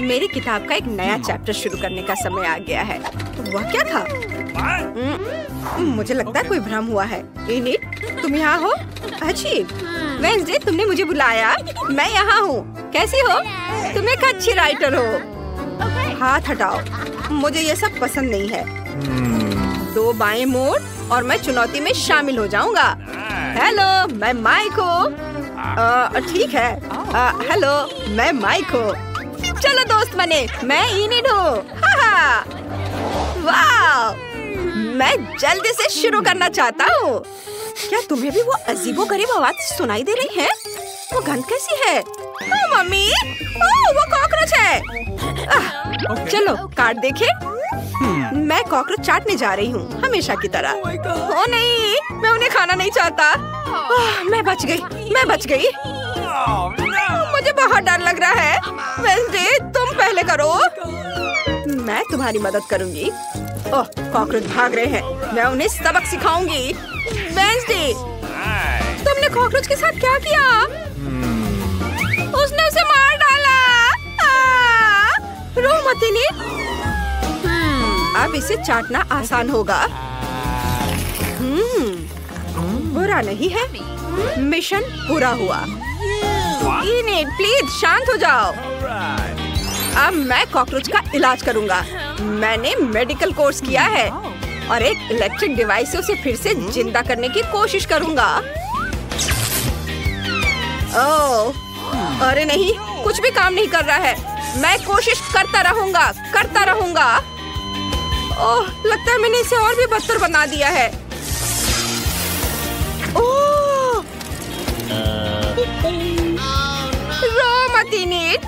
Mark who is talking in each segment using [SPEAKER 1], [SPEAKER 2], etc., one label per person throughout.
[SPEAKER 1] मेरी किताब का एक नया चैप्टर शुरू करने का समय आ गया है। वह क्या था? मुझे लगता है कोई भ्रम हुआ है। इनिट, तुम यहाँ हो? अजीब। वेंसडे, तुमने मुझे बुलाया। मैं यहाँ हूँ। कैसी हो? तुम एक अच्छी राइटर हो। हाथ हटाओ, मुझे ये सब पसंद नहीं है। 2 बाएं मोड़ और मैं चुनौती में शामिल हो जाऊंगा। हेलो, मैं माइक हूँ। ठीक है। हेलो, मैं माइक हूँ। चलो दोस्त बने, मैं इनिड हूँ। वाह! मैं जल्दी से शुरू करना चाहता हूँ। क्या तुम्हें भी वो अजीबोगरीब आवाज सुनाई दे रही है? वो गंध कैसी है? मम्मी, वो कॉकरोच है। चलो कार्ड देखें। मैं कॉकरोच चाटने जा रही हूँ, हमेशा की तरह। ओ नहीं, मैं उन्हें खाना नहीं चाहता। मैं बच गई। मुझे बहुत डर लग रहा है। वेंसडे, तुम पहले करो। मैं तुम्हारी मदद करूंगी। ओह, कॉकरोच भाग रहे हैं। मैं उन्हें सबक सिखाऊंगी। वेंसडे, तुमने कॉकरोच के साथ क्या किया? उसने उसे मार डाला। रो मत इनिड। अब इसे चाटना आसान होगा। बुरा नहीं है। मिशन पूरा हुआ। इनिड, प्लीज शांत हो जाओ। अब मैं कॉकरोच का इलाज करूंगा। मैंने मेडिकल कोर्स किया है और एक इलेक्ट्रिक डिवाइस से उसे फिर से जिंदा करने की कोशिश करूंगा। ओह, अरे नहीं, कुछ भी काम नहीं कर रहा है। मैं कोशिश करता रहूंगा। ओह, लगता है मैंने इसे और भी बदतर बना दिया है। ओह, रो मत इनिड।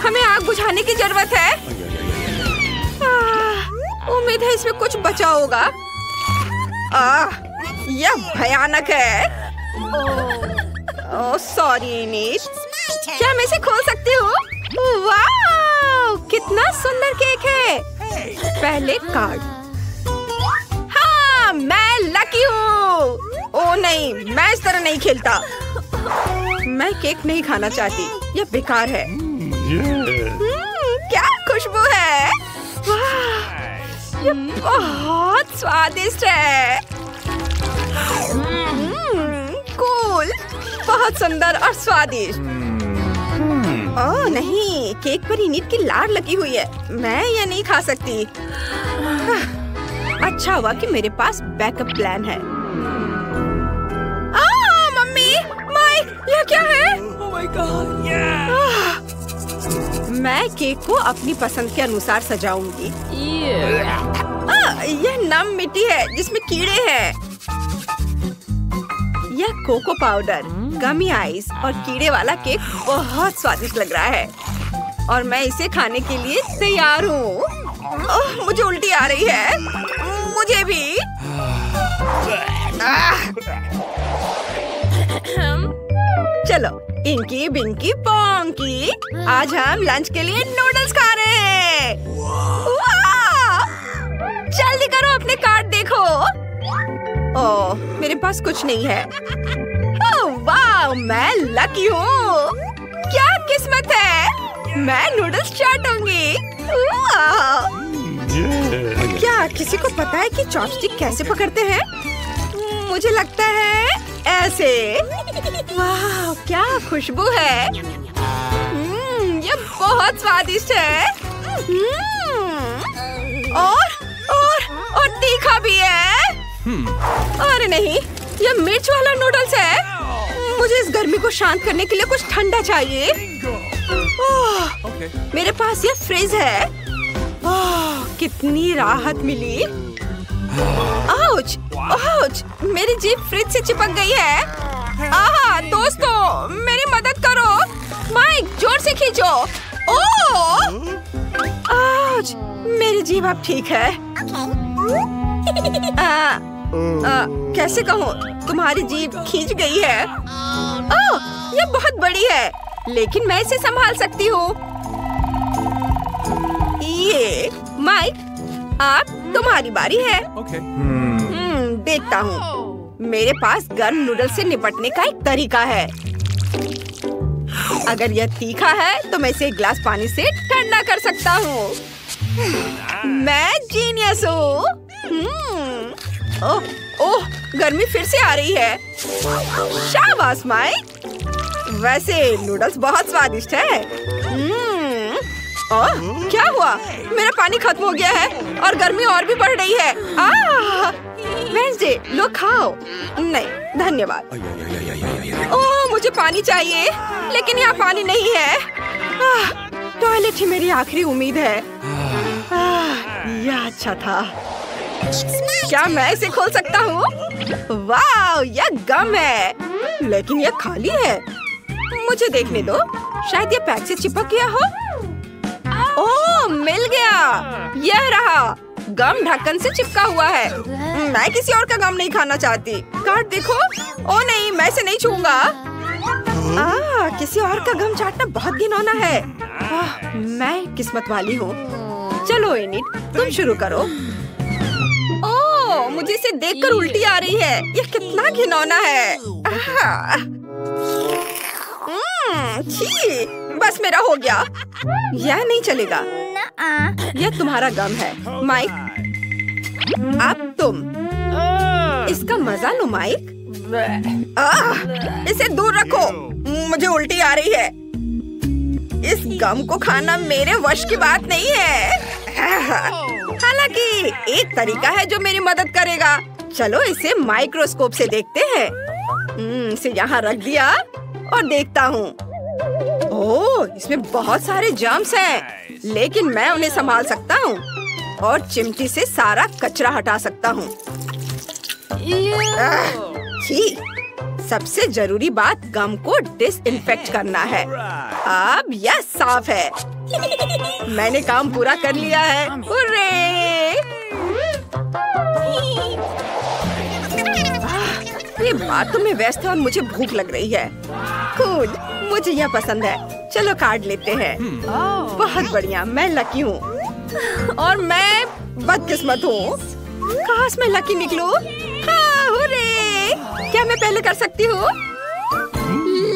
[SPEAKER 1] हमें आग बुझाने की जरूरत है। उम्मीद है इसमें कुछ बचा होगा। यह भयानक है। Oh sorry Enid. क्या मैं इसे खोल सकती हूँ? वाह, कितना सुंदर केक है। पहले कार्ड। हाँ, मैं लकी हूँ। ओह नहीं, मैं इस तरह नहीं खेलता। मैं केक नहीं खाना चाहती, यह बेकार है। क्या खुशबू है। वाह, ये बहुत स्वादिष्ट है। कूल, बहुत सुंदर और स्वादिष्ट। ओह नहीं, केक पर इनिड की लार लगी हुई है। मैं ये नहीं खा सकती। अच्छा हुआ कि मेरे पास बैकअप प्लान है। मम्मी, माइक, यह क्या है? Oh my God, yeah. मैं केक को अपनी पसंद के अनुसार सजाऊंगी। यह नम मिट्टी है जिसमें कीड़े हैं। यह कोको पाउडर, गमी आइस और कीड़े वाला केक बहुत स्वादिष्ट लग रहा है और मैं इसे खाने के लिए तैयार हूँ। मुझे उल्टी आ रही है। मुझे भी। चलो इंकी बिंकी पोंकी, आज हम लंच के लिए नूडल्स खा रहे हैं। वाह! जल्दी करो, अपने कार्ड देखो। ओह, मेरे पास कुछ नहीं है। ओह वाह, मैं लकी हूँ। क्या किस्मत है। मैं नूडल्स चाटूंगी। क्या किसी को पता है कि चॉपस्टिक कैसे पकड़ते हैं? मुझे लगता है ऐसे। वाह, क्या खुशबू है। ये बहुत स्वादिष्ट है। और तीखा भी है। अरे नहीं, यह मिर्च वाला नूडल्स है। मुझे इस गर्मी को शांत करने के लिए कुछ ठंडा चाहिए। मेरे पास यह फ्रिज है। कितनी राहत मिली। आउच, आउच, मेरी जीभ फ्रिज से चिपक गई है। दोस्तों, मेरी मदद करो। माइक, जोर से खींचो। आउच, मेरी जीभ अब ठीक है। कैसे कहूँ, तुम्हारी जीभ खींच गई है। यह बहुत बड़ी है, लेकिन मैं इसे संभाल सकती हूँ। ये माइक, आप तुम्हारी बारी है। देखता हूँ। मेरे पास गर्म नूडल से निपटने का एक तरीका है। अगर यह तीखा है तो मैं इसे एक गिलास पानी से ठंडा कर सकता हूँ। मैं जीनियस हूँ। ओह ओह, गर्मी फिर से आ रही है। शाबाश माइक। वैसे नूडल्स बहुत स्वादिष्ट है। ओह, क्या हुआ? मेरा पानी खत्म हो गया है और गर्मी और भी बढ़ रही है। वेंसडे, लो खाओ। नहीं धन्यवाद। ओह, मुझे पानी चाहिए, लेकिन यहाँ पानी नहीं है। टॉयलेट ही मेरी आखिरी उम्मीद है। यह अच्छा था। क्या मैं इसे खोल सकता हूँ? वाह, यह गम है, लेकिन यह खाली है। मुझे देखने दो, शायद यह पैक से चिपक गया हो। ओह, मिल गया। यह रहा। गम ढक्कन से चिपका हुआ है। मैं किसी और का गम नहीं खाना चाहती। कार्ड देखो। ओह नहीं, मैं इसे नहीं छूऊंगा। किसी और का गम चाटना बहुत घिनौना है। मैं किस्मत वाली हूँ। चलो एनिट, तुम शुरू करो। ओह, मुझे इसे देखकर उल्टी आ रही है। यह कितना घिनौना है। छी, बस मेरा हो गया। यह नहीं चलेगा। यह तुम्हारा गम है माइक। अब तुम इसका मजा लो माइक। इसे दूर रखो, मुझे उल्टी आ रही है। इस गम को खाना मेरे वश की बात नहीं है। हालांकि एक तरीका है जो मेरी मदद करेगा। चलो इसे माइक्रोस्कोप से देखते हैं। इसे यहाँ रख दिया और देखता हूँ। ओह, इसमें बहुत सारे जर्म्स हैं, लेकिन मैं उन्हें संभाल सकता हूँ और चिमटी से सारा कचरा हटा सकता हूँ। छी, सबसे जरूरी बात गम को डिसइंफेक्ट करना है। अब यह साफ है। मैंने काम पूरा कर लिया है। हुर्रे! ये बात तो मैं व्यस्त है और मुझे भूख लग रही है। कूल, मुझे यह पसंद है। चलो कार्ड लेते हैं। बहुत बढ़िया, मैं लकी हूँ और मैं बदकिस्मत हूँ। काश मैं लकी निकलूं। हाँ, हुर्रे! क्या मैं पहले कर सकती हूँ?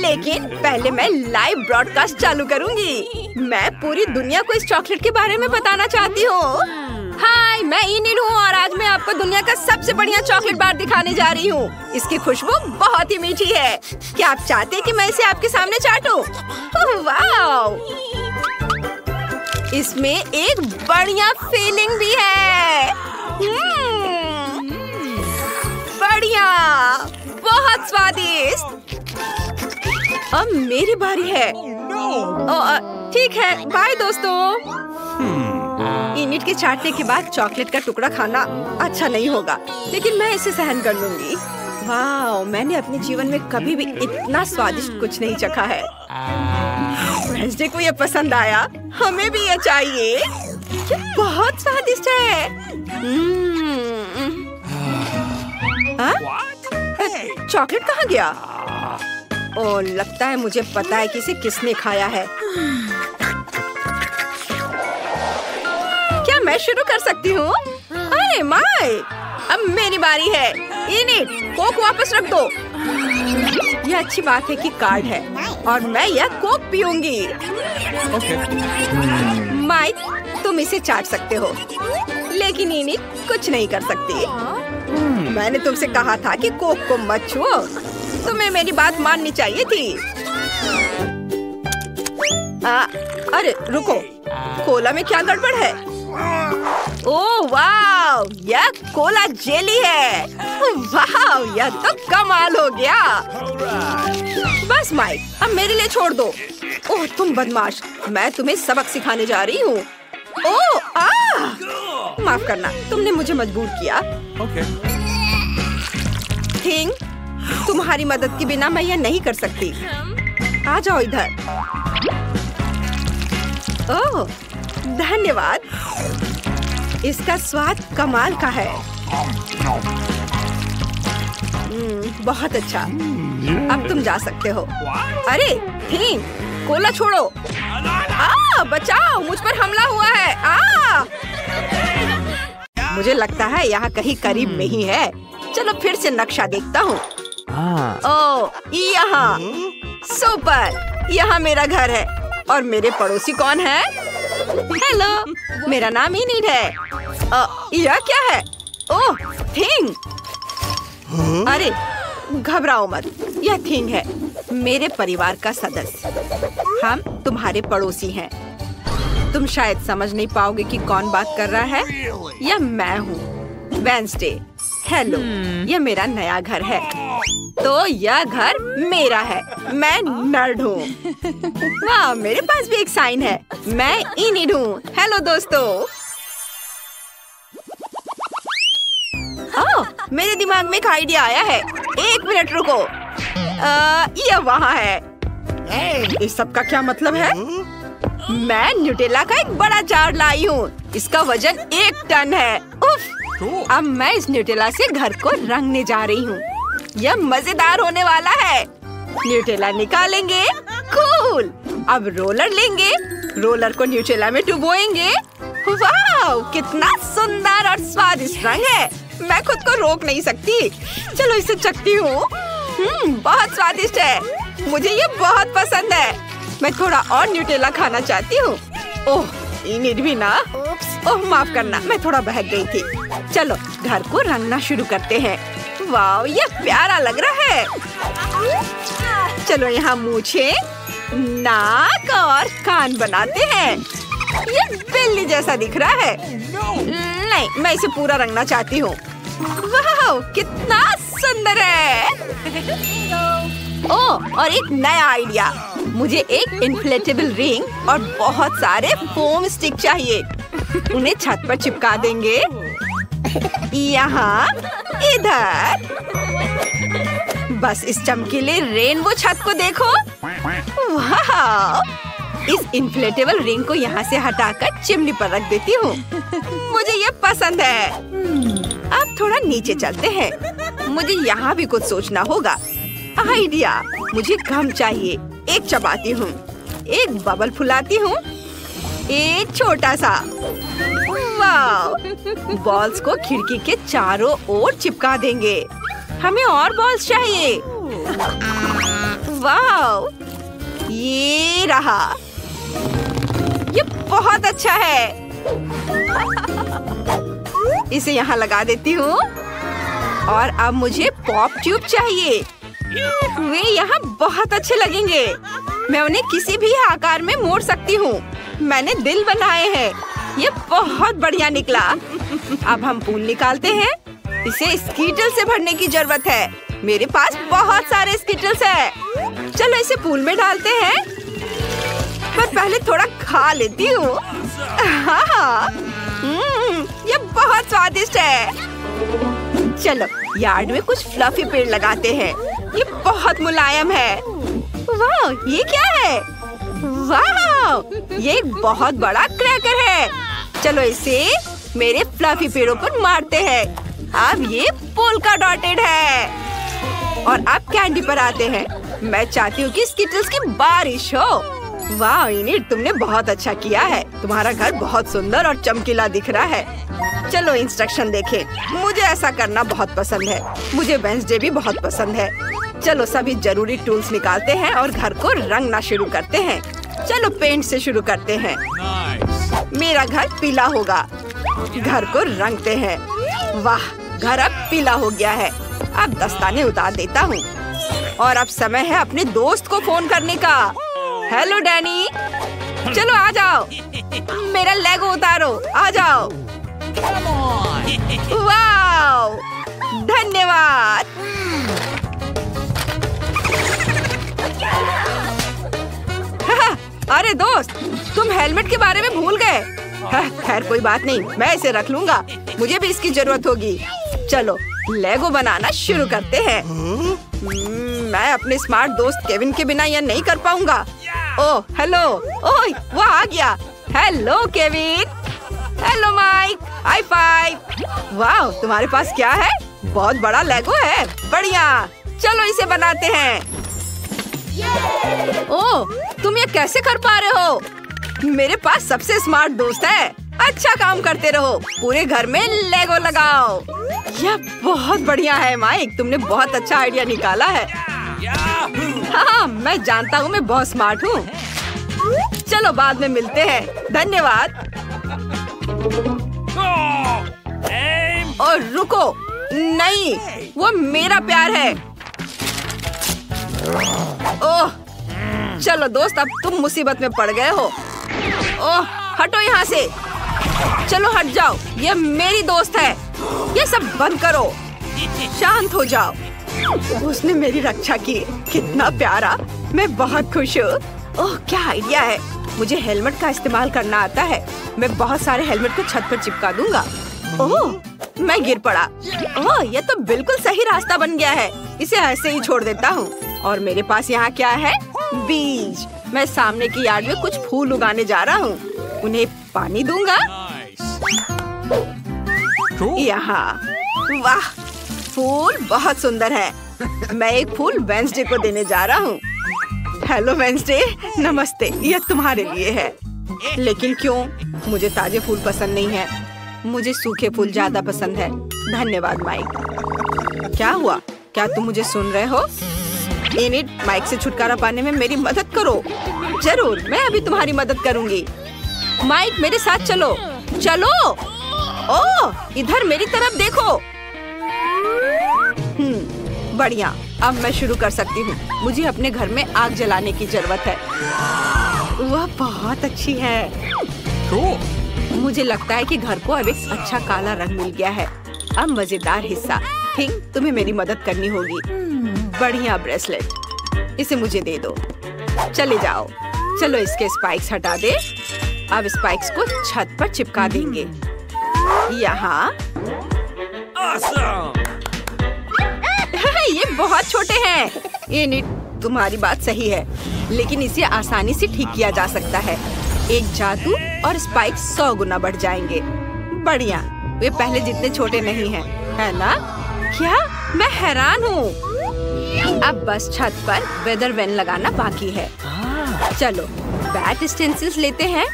[SPEAKER 1] लेकिन पहले मैं लाइव ब्रॉडकास्ट चालू करूंगी। मैं पूरी दुनिया को इस चॉकलेट के बारे में बताना चाहती हूँ। हाय, मैं इनिल हूँ और आज मैं आपको दुनिया का सबसे बढ़िया चॉकलेट बार दिखाने जा रही हूँ। इसकी खुशबू बहुत ही मीठी है। क्या आप चाहते हैं कि मैं इसे आपके सामने चाटूं? वाह! इसमें एक बढ़िया फीलिंग भी है। बढ़िया, बहुत स्वादिष्ट। अब मेरी बारी है। ठीक है, बाय दोस्तों। इनिट के चाटने के बाद चॉकलेट का टुकड़ा खाना अच्छा नहीं होगा, लेकिन मैं इसे सहन कर लूंगी। वाह, मैंने अपने जीवन में कभी भी इतना स्वादिष्ट कुछ नहीं चखा है। वेंसडे को ये पसंद आया, हमें भी ये चाहिए। ये बहुत स्वादिष्ट है। चॉकलेट कहाँ गया? ओह, लगता है मुझे पता है कि इसे किसने खाया है। क्या मैं शुरू कर सकती हूँ? अरे माय, अब मेरी बारी है। इनिट, कोक वापस रख दो। यह अच्छी बात है कि कार्ड है और मैं यह कोक पीऊंगी। माइक, तुम इसे चाट सकते हो, लेकिन इनिट कुछ नहीं कर सकती। मैंने तुमसे कहा था कि कोक को मत छुओ। तुम्हें मेरी बात माननी चाहिए थी। अरे रुको, कोला में क्या गड़बड़ है? ओह वाह, यह कोला जेली है। वाह, यह तो कमाल हो गया। बस माइक, अब मेरे लिए छोड़ दो। ओह तुम बदमाश, मैं तुम्हें सबक सिखाने जा रही हूँ। ओह माफ करना, तुमने मुझे मजबूर किया। थिंग, तुम्हारी मदद के बिना मैं यह नहीं कर सकती। आ जाओ इधर। ओह धन्यवाद, इसका स्वाद कमाल का है। बहुत अच्छा, अब तुम जा सकते हो। अरे थिंग, कोला छोड़ो। बचाओ, मुझ पर हमला हुआ है। मुझे लगता है यहाँ कहीं करीब में ही है। चलो फिर से नक्शा देखता हूँ। ओह यहाँ, सुपर, यहाँ मेरा घर है और मेरे पड़ोसी कौन है? हेलो, मेरा नाम इनिड है। यह क्या है? ओह, थिंग। अरे घबराओ मत, यह थिंग है मेरे परिवार का सदस्य। हम तुम्हारे पड़ोसी हैं। तुम शायद समझ नहीं पाओगे कि कौन बात कर रहा है। यह मैं हूँ, वेंसडे। हेलो, यह मेरा नया घर है। तो यह घर मेरा है। मैं नर्ड हूँ। वाह, मेरे पास भी एक साइन है। मैं इनिड हूँ। हेलो दोस्तों। ओह, मेरे दिमाग में एक आइडिया आया है। एक मिनट रुको। यह वहाँ है। इस सब का क्या मतलब है? मैं न्यूटेला का एक बड़ा जार लाई हूँ। इसका वजन 1 टन है। उफ! अब मैं इस न्यूटेला से घर को रंगने जा रही हूँ। यह मजेदार होने वाला है। न्यूटेला निकालेंगे। कूल। अब रोलर लेंगे। रोलर को न्यूटेला में डुबोएंगे। वाह, कितना सुंदर और स्वादिष्ट रंग है। मैं खुद को रोक नहीं सकती। चलो इसे चखती हूँ। बहुत स्वादिष्ट है। मुझे ये बहुत पसंद है। मैं थोड़ा और न्यूटेला खाना चाहती हूँ। ओह, इनिड भी ना। ओह, माफ करना, मैं थोड़ा बहक गई थी। चलो घर को रंगना शुरू करते हैं। वाह, ये प्यारा लग रहा है। चलो यहाँ मूछें, नाक और कान बनाते हैं। ये बिल्ली जैसा दिख रहा है। नहीं, मैं इसे पूरा रंगना चाहती हूँ। वाह, कितना सुंदर है। ओह, और एक नया आइडिया। मुझे एक इन्फ्लेटेबल रिंग और बहुत सारे फोम स्टिक चाहिए। उन्हें छत पर चिपका देंगे। यहाँ, इधर। बस इस चमकीले रेनबो छत को देखो। वाह! इस इन्फ्लेटेबल रिंग को यहाँ से हटाकर चिमनी पर रख देती हूँ। मुझे ये पसंद है। अब थोड़ा नीचे चलते हैं। मुझे यहाँ भी कुछ सोचना होगा। आइडिया। मुझे गम चाहिए। एक चबाती हूँ, एक बबल फुलाती हूँ, एक छोटा सा। वाह! बॉल्स को खिड़की के चारों ओर चिपका देंगे। हमें और बॉल्स चाहिए। वाह! ये रहा। ये बहुत अच्छा है। इसे यहाँ लगा देती हूँ। और अब मुझे पॉप ट्यूब चाहिए। वे यहाँ बहुत अच्छे लगेंगे। मैं उन्हें किसी भी आकार में मोड़ सकती हूँ। मैंने दिल बनाए हैं। ये बहुत बढ़िया निकला। अब हम पूल निकालते हैं। इसे स्कीटल से भरने की जरूरत है। मेरे पास बहुत सारे स्कीटल्स हैं। चलो इसे पूल में डालते हैं। पर पहले थोड़ा खा लेती हूँ। हाँ, ये बहुत स्वादिष्ट है। चलो यार्ड में कुछ फ्लफी पेड़ लगाते हैं। ये बहुत मुलायम है। वाह, ये क्या है? वाह, ये एक बहुत बड़ा क्रैकर है। चलो इसे मेरे फ्लफी पेड़ों पर मारते हैं। अब ये पोल्का डॉटेड है। और अब कैंडी पर आते हैं। मैं चाहती हूँ कि स्किटल्स की बारिश हो। वाह इनिड, तुमने बहुत अच्छा किया है। तुम्हारा घर बहुत सुंदर और चमकीला दिख रहा है। चलो इंस्ट्रक्शन देखें। मुझे ऐसा करना बहुत पसंद है। मुझे वेंसडे भी बहुत पसंद है। चलो सभी जरूरी टूल्स निकालते हैं और घर को रंगना शुरू करते हैं। चलो पेंट से शुरू करते हैं। मेरा घर पीला होगा। घर को रंगते हैं। वाह, घर अब पीला हो गया है। अब दस्ताने उतार देता हूँ। और अब समय है अपने दोस्त को फोन करने का। हेलो डैनी, चलो आ जाओ। मेरा लेगो उतारो, आ जाओ। वाव, धन्यवाद। अरे दोस्त, तुम हेलमेट के बारे में भूल गए। खैर कोई बात नहीं, मैं इसे रख लूंगा। मुझे भी इसकी जरूरत होगी। चलो लेगो बनाना शुरू करते हैं। मैं अपने स्मार्ट दोस्त केविन के बिना यह नहीं कर पाऊंगा। ओह हेलो, ओह वो आ गया। Hello Kevin. Hello Mike, high five. वाह, तुम्हारे पास क्या है? बहुत बड़ा लेगो है। बढ़िया, चलो इसे बनाते हैं। ओह, तुम ये कैसे कर पा रहे हो? मेरे पास सबसे स्मार्ट दोस्त है। अच्छा काम करते रहो। पूरे घर में लेगो लगाओ। यह बहुत बढ़िया है माइक, तुमने बहुत अच्छा आइडिया निकाला है। हाँ, मैं जानता हूँ मैं बहुत स्मार्ट हूँ। चलो बाद में मिलते हैं। धन्यवाद। और रुको, नहीं, वो मेरा प्यार है। ओह, चलो दोस्त, अब तुम मुसीबत में पड़ गए हो। ओह, हटो यहाँ से। चलो हट जाओ, ये मेरी दोस्त है। ये सब बंद करो, शांत हो जाओ। उसने मेरी रक्षा की, कितना प्यारा। मैं बहुत खुश हूँ। ओह, क्या आइडिया है। मुझे हेलमेट का इस्तेमाल करना आता है। मैं बहुत सारे हेलमेट को छत पर चिपका दूंगा। ओह, मैं गिर पड़ा। ओह, ये तो बिल्कुल सही रास्ता बन गया है। इसे ऐसे ही छोड़ देता हूँ। और मेरे पास यहाँ क्या है? बीज। मैं सामने की यार्ड में कुछ फूल उगाने जा रहा हूँ। उन्हें पानी दूंगा। यहाँ, वाह, फूल बहुत सुंदर है। मैं एक फूल वेंसडे को देने जा रहा हूँ। हेलो वेंसडे, नमस्ते। यह तुम्हारे लिए है। लेकिन क्यों? मुझे ताजे फूल पसंद नहीं है। मुझे सूखे फूल ज्यादा पसंद है। धन्यवाद माइक। क्या हुआ? क्या तुम मुझे सुन रहे हो? एनिट, माइक से छुटकारा पाने में मेरी मदद करो। जरूर, मैं अभी तुम्हारी मदद करूंगी। माइक, मेरे साथ चलो। चलो। ओह, इधर मेरी तरफ देखो। बढ़िया, अब मैं शुरू कर सकती हूँ। मुझे अपने घर में आग जलाने की जरूरत है। वह बहुत अच्छी है। मुझे लगता है कि घर को अब एक अच्छा काला रंग मिल गया है। अब मजेदार हिस्सा। थिंक, तुम्हें मेरी मदद करनी होगी। बढ़िया ब्रेसलेट, इसे मुझे दे दो। चले जाओ। चलो इसके स्पाइक्स हटा दे। अब स्पाइक्स को छत पर चिपका देंगे। यहाँ। ये बहुत छोटे हैं। ये नीट, तुम्हारी बात सही है, लेकिन इसे आसानी से ठीक किया जा सकता है। एक जादू और स्पाइक 100 गुना बढ़ जाएंगे। बढ़िया, वे पहले जितने छोटे नहीं हैं, है ना? क्या? मैं हैरान हूँ। अब बस छत पर वेदर वैन लगाना बाकी है। चलो बैट स्टेंसिल्स लेते हैं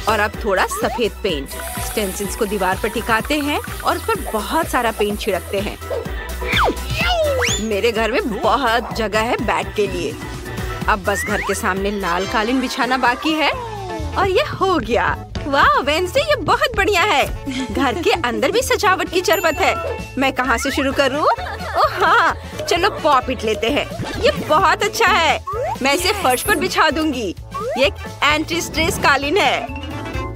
[SPEAKER 1] और अब थोड़ा सफेद पेंट। स्टेंसिल्स को दीवार पर टिकाते हैं और उस पर बहुत सारा पेंट छिड़कते हैं। मेरे घर में बहुत जगह है बैट के लिए। अब बस घर के सामने लाल कालीन बिछाना बाकी है और ये हो गया। वाह वेंसडे, ये बहुत बढ़िया है। घर के अंदर भी सजावट की जरूरत है। मैं कहाँ से शुरू करूँ? ओह हाँ, चलो पॉपिट लेते हैं। ये बहुत अच्छा है। मैं इसे फर्श पर बिछा दूंगी। ये एक एंटी स्ट्रेस कालीन है।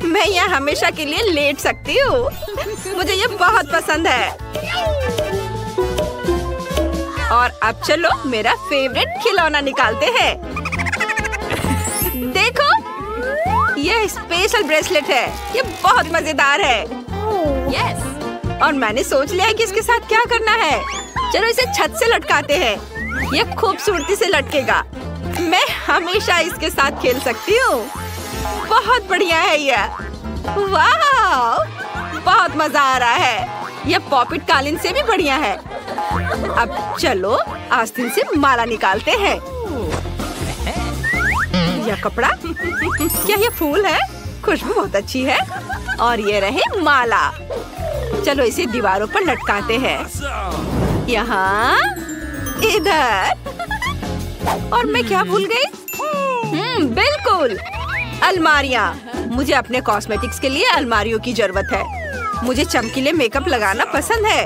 [SPEAKER 1] मैं यहाँ हमेशा के लिए लेट सकती हूँ। मुझे ये बहुत पसंद है। और अब चलो मेरा फेवरेट खिलौना निकालते हैं। देखो, ये स्पेशल ब्रेसलेट है। ये बहुत मजेदार है। यस। और मैंने सोच लिया है कि इसके साथ क्या करना है। चलो इसे छत से लटकाते हैं। ये खूबसूरती से लटकेगा। मैं हमेशा इसके साथ खेल सकती हूँ। बहुत बढ़िया है ये। वाह, बहुत मजा आ रहा है। ये पॉपिट कालीन से भी बढ़िया है। अब चलो आस्तीन से माला निकालते हैं। यह कपड़ा, क्या ये फूल है? खुशबू बहुत अच्छी है। और ये रहे माला। चलो इसे दीवारों पर लटकाते हैं। यहाँ, इधर। और मैं क्या भूल गई? बिल्कुल, अलमारियाँ। मुझे अपने कॉस्मेटिक्स के लिए अलमारियों की जरूरत है। मुझे चमकीले मेकअप लगाना पसंद है।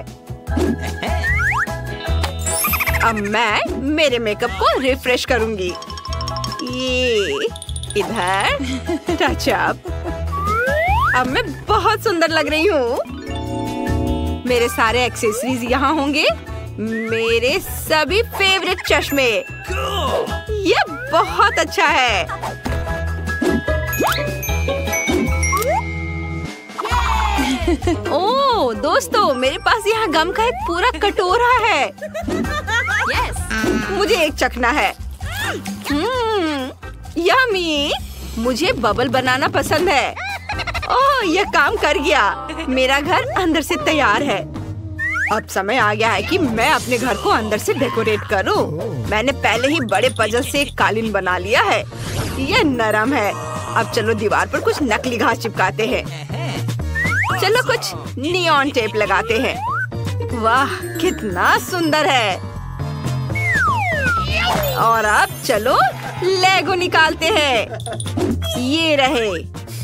[SPEAKER 1] अब मैं मेरे मेकअप को रिफ्रेश करूंगी। ये इधर टच अप। अब मैं बहुत सुंदर लग रही हूँ। मेरे सारे एक्सेसरीज यहाँ होंगे। मेरे सभी फेवरेट चश्मे। ये बहुत अच्छा है। ओह दोस्तों, मेरे पास यहाँ गम का एक पूरा कटोरा है। मुझे एक चखना है। यम्मी। मुझे बबल बनाना पसंद है। ओह, यह काम कर गया। मेरा घर अंदर से तैयार है। अब समय आ गया है कि मैं अपने घर को अंदर से डेकोरेट करूं। मैंने पहले ही बड़े पजल से एक कालीन बना लिया है। यह नरम है। अब चलो दीवार पर कुछ नकली घास चिपकाते हैं। चलो कुछ नियॉन टेप लगाते हैं। वाह, कितना सुंदर है। और अब चलो लेगो निकालते हैं। ये रहे,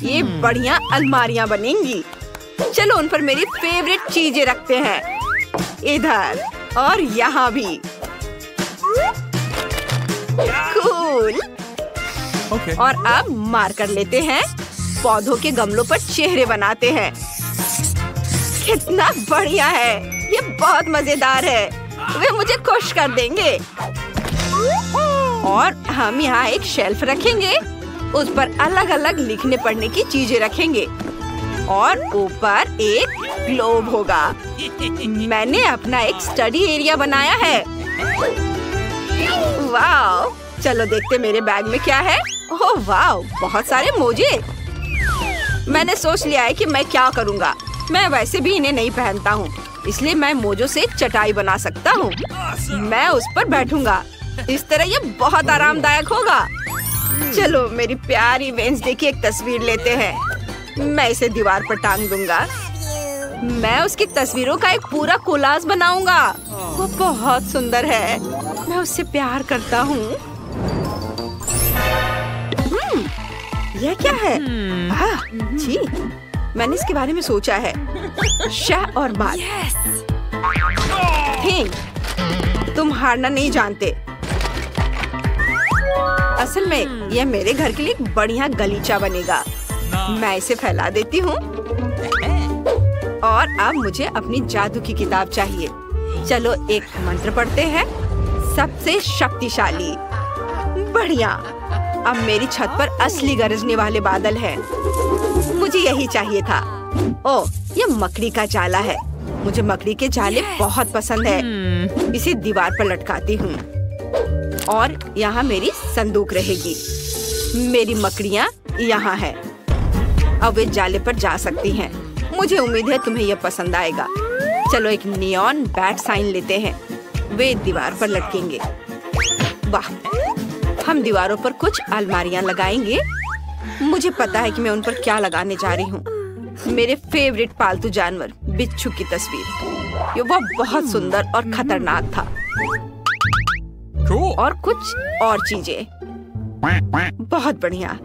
[SPEAKER 1] ये बढ़िया अलमारियां बनेंगी। चलो उन पर मेरी फेवरेट चीजें रखते हैं, इधर और यहाँ भी। कूल।
[SPEAKER 2] Okay.
[SPEAKER 1] और अब मार्कर लेते हैं, पौधों के गमलों पर चेहरे बनाते हैं। कितना बढ़िया है, ये बहुत मजेदार है, वे मुझे खुश कर देंगे। और हम यहाँ एक शेल्फ रखेंगे, उस पर अलग अलग लिखने पढ़ने की चीजें रखेंगे और ऊपर एक ग्लोब होगा। मैंने अपना एक स्टडी एरिया बनाया है। वाह, चलो देखते मेरे बैग में क्या है। ओह वाह, बहुत सारे मोजे। मैंने सोच लिया है कि मैं क्या करूँगा। मैं वैसे भी इन्हें नहीं पहनता हूँ, इसलिए मैं मोजों से एक चटाई बना सकता हूँ। मैं उस पर बैठूंगा, इस तरह ये बहुत आरामदायक होगा। चलो मेरी प्यारी वेंसडे की एक तस्वीर लेते हैं। मैं इसे दीवार पर टांग दूंगा। मैं उसकी तस्वीरों का एक पूरा कोलाज बनाऊंगा। वो बहुत सुंदर है, मैं उससे प्यार करता हूँ। यह क्या है? जी, मैंने इसके बारे में सोचा है। शाह और बात। तुम हारना नहीं जानते। असल में यह मेरे घर के लिए एक बढ़िया गलीचा बनेगा। मैं इसे फैला देती हूँ। और अब मुझे अपनी जादू की किताब चाहिए। चलो एक मंत्र पढ़ते हैं। सबसे शक्तिशाली। बढ़िया। अब मेरी छत पर असली गरजने वाले बादल हैं। मुझे यही चाहिए था। ओह, ये मकड़ी का जाला है। मुझे मकड़ी के जाले बहुत पसंद है। इसे दीवार पर लटकाती हूँ और यहाँ मेरी संदूक रहेगी। मेरी मकड़ियाँ यहाँ है। अब वे जाले पर जा सकती हैं। मुझे उम्मीद है तुम्हें यह पसंद आएगा। चलो एक नियॉन बैट साइन लेते हैं। वे दीवार पर लटकेंगे। वाह, हम दीवारों पर कुछ अलमारियाँ लगाएंगे। मुझे पता है कि मैं उन पर क्या लगाने जा रही हूँ। मेरे फेवरेट पालतू जानवर बिच्छू की तस्वीर। वो बहुत सुंदर और खतरनाक था। और कुछ और चीजें। बहुत बढ़िया।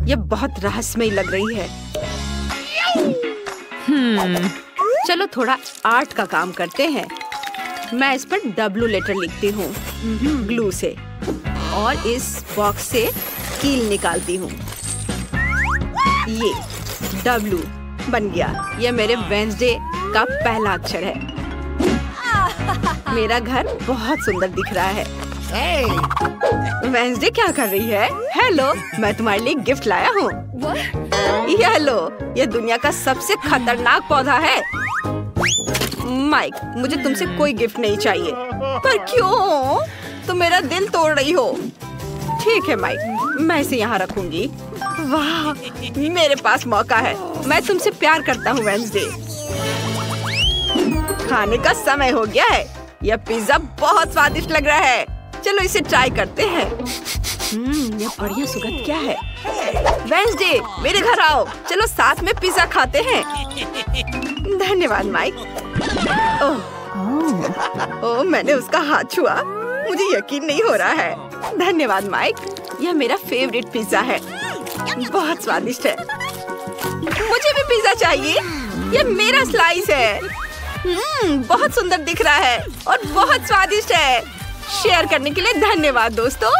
[SPEAKER 1] ये बहुत रहस्यमय लग रही है। चलो थोड़ा आर्ट का काम करते हैं। मैं इस पर W लेटर लिखती हूँ ग्लू से और इस बॉक्स से कील निकालती हूँ। ये W बन गया। यह मेरे वेंसडे का पहला अक्षर है। मेरा घर बहुत सुंदर दिख रहा है। वेंसडे क्या कर रही है? हेलो, मैं तुम्हारे लिए गिफ्ट लाया हूँ। ये लो, ये दुनिया का सबसे खतरनाक पौधा है। माइक, मुझे तुमसे कोई गिफ्ट नहीं चाहिए। पर क्यों? तुम मेरा दिल तोड़ रही हो। ठीक है माइक, मैं इसे यहाँ रखूंगी। वाह, मेरे पास मौका है। मैं तुमसे प्यार करता हूँ वेंसडे। खाने का समय हो गया है। यह पिज्जा बहुत स्वादिष्ट लग रहा है। चलो इसे ट्राई करते हैं। यह बढ़िया सुगंध क्या है? वेंसडे, मेरे घर आओ। चलो साथ में पिज्जा खाते हैं। धन्यवाद माइक। ओह, मैंने उसका हाथ छुआ। मुझे यकीन नहीं हो रहा है। धन्यवाद माइक। यह मेरा फेवरेट पिज्जा है। बहुत स्वादिष्ट है। मुझे भी पिज्जा चाहिए। यह मेरा स्लाइस है। बहुत सुंदर दिख रहा है और बहुत स्वादिष्ट है। शेयर करने के लिए धन्यवाद दोस्तों।